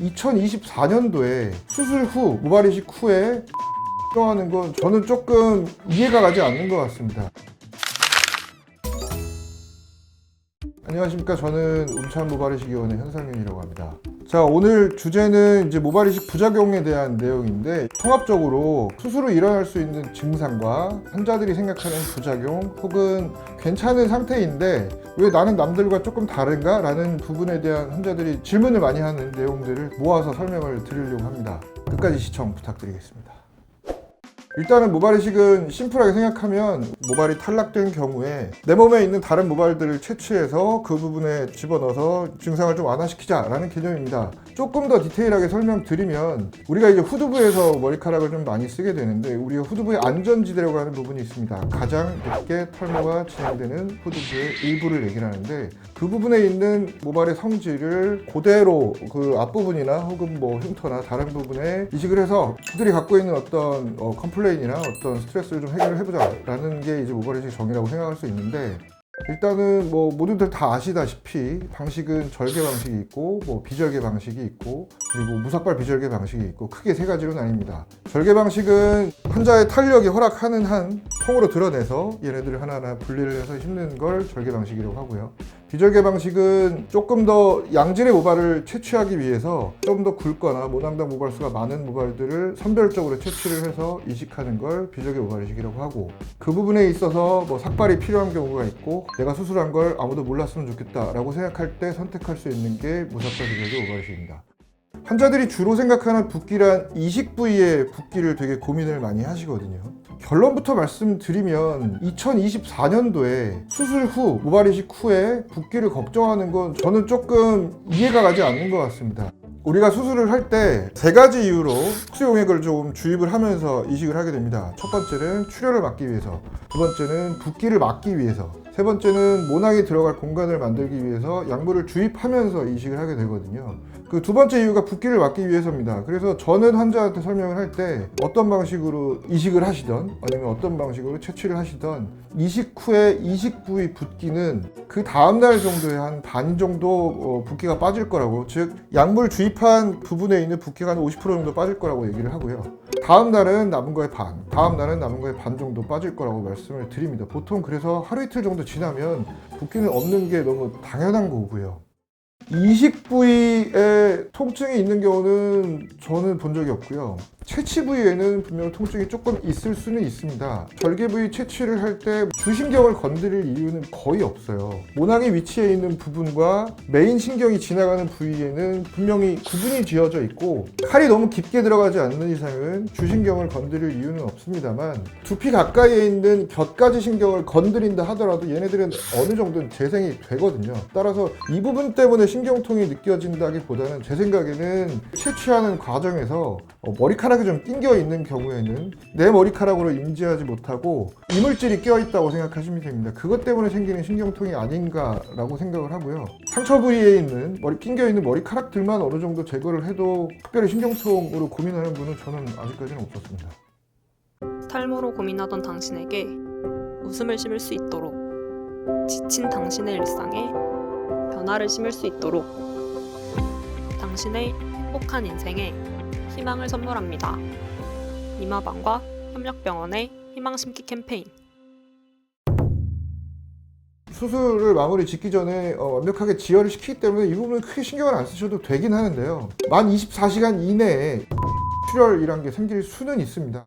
2024년도에 수술 후, 모발 이식 후에 하는 건 저는 조금 이해가 가지 않는 것 같습니다. 안녕하십니까. 저는 운천 모발이식위원회 현상윤이라고 합니다. 자, 오늘 주제는 이제 모발이식 부작용에 대한 내용인데, 통합적으로 수술 후 일어날 수 있는 증상과 환자들이 생각하는 부작용, 혹은 괜찮은 상태인데 왜 나는 남들과 조금 다른가? 라는 부분에 대한 환자들이 질문을 많이 하는 내용들을 모아서 설명을 드리려고 합니다. 끝까지 시청 부탁드리겠습니다. 일단은 모발이식은 심플하게 생각하면, 모발이 탈락된 경우에 내 몸에 있는 다른 모발들을 채취해서 그 부분에 집어넣어서 증상을 좀 완화시키자 라는 개념입니다. 조금 더 디테일하게 설명드리면, 우리가 이제 후두부에서 머리카락을 좀 많이 쓰게 되는데, 우리가 후두부의 안전지대라고 하는 부분이 있습니다. 가장 높게 탈모가 진행되는 후두부의 일부를 얘기를 하는데, 그 부분에 있는 모발의 성질을 그대로 그 앞부분이나 혹은 뭐 흉터나 다른 부분에 이식을 해서 그들이 갖고 있는 어떤 컴플레인이나 어떤 스트레스를 좀 해결을 해보자 라는 게 이제 모발이식 정의라고 생각할 수 있는데, 일단은 뭐 모두들 다 아시다시피 방식은 절개 방식이 있고 뭐 비절개 방식이 있고 그리고 무삭발 비절개 방식이 있고, 크게 세 가지로 나뉩니다. 절개 방식은 환자의 탄력이 허락하는 한 통으로 드러내서 얘네들을 하나하나 분리를 해서 심는 걸 절개 방식이라고 하고요. 비절개 방식은 조금 더 양질의 모발을 채취하기 위해서 좀 더 굵거나 모낭당 모발수가 많은 모발들을 선별적으로 채취를 해서 이식하는 걸 비절개 모발이식이라고 하고, 그 부분에 있어서 뭐 삭발이 필요한 경우가 있고 내가 수술한 걸 아무도 몰랐으면 좋겠다 라고 생각할 때 선택할 수 있는 게 무삭발 비절개 모발이식입니다. 환자들이 주로 생각하는 붓기란 이식 부위의 붓기를 되게 고민을 많이 하시거든요. 결론부터 말씀드리면 2024년도에 수술 후, 모발이식 후에 붓기를 걱정하는 건 저는 조금 이해가 가지 않는 것 같습니다. 우리가 수술을 할 때 세 가지 이유로 흡수용액을 좀 주입을 하면서 이식을 하게 됩니다. 첫 번째는 출혈을 막기 위해서, 두 번째는 붓기를 막기 위해서, 세 번째는 모낭이 들어갈 공간을 만들기 위해서 약물을 주입하면서 이식을 하게 되거든요. 그 두 번째 이유가 붓기를 막기 위해서입니다. 그래서 저는 환자한테 설명을 할 때 어떤 방식으로 이식을 하시던 아니면 어떤 방식으로 채취를 하시던, 이식 후에 이식 부위 붓기는 그 다음날 정도에 한 반 정도 붓기가 빠질 거라고, 즉 약물 주입한 부분에 있는 붓기가 한 50% 정도 빠질 거라고 얘기를 하고요. 다음 날은 남은 거의 반, 다음 날은 남은 거의 반 정도 빠질 거라고 말씀을 드립니다. 보통 그래서 하루 이틀 정도 지나면 붓기는 없는 게 너무 당연한 거고요. 이식 부위에 통증이 있는 경우는 저는 본 적이 없고요. 채취 부위에는 분명 통증이 조금 있을 수는 있습니다. 절개 부위 채취를 할 때 주신경을 건드릴 이유는 거의 없어요. 모낭이 위치해 있는 부분과 메인 신경이 지나가는 부위에는 분명히 구분이 지어져 있고, 칼이 너무 깊게 들어가지 않는 이상은 주신경을 건드릴 이유는 없습니다만, 두피 가까이에 있는 곁가지 신경을 건드린다 하더라도 얘네들은 어느 정도는 재생이 되거든요. 따라서 이 부분 때문에 신경통이 느껴진다기보다는 제 생각에는 채취하는 과정에서 머리카락이 좀 낑겨 있는 경우에는 내 머리카락으로 인지하지 못하고 이물질이 껴 있다고 생각하시면 됩니다. 그것 때문에 생기는 신경통이 아닌가라고 생각을 하고요. 상처 부위에 있는 낑겨 있는 머리카락들만 어느 정도 제거를 해도 특별히 신경통으로 고민하는 분은 저는 아직까지는 없었습니다. 탈모로 고민하던 당신에게 웃음을 심을 수 있도록, 지친 당신의 일상에 변화를 심을 수 있도록, 당신의 행복한 인생에 희망을 선물합니다. 이마방과 협력병원의 희망 심기 캠페인. 수술을 마무리 짓기 전에 완벽하게 지혈을 시키기 때문에 이 부분은 크게 신경을 안 쓰셔도 되긴 하는데요. 만 24시간 이내에 출혈이란 게 생길 수는 있습니다.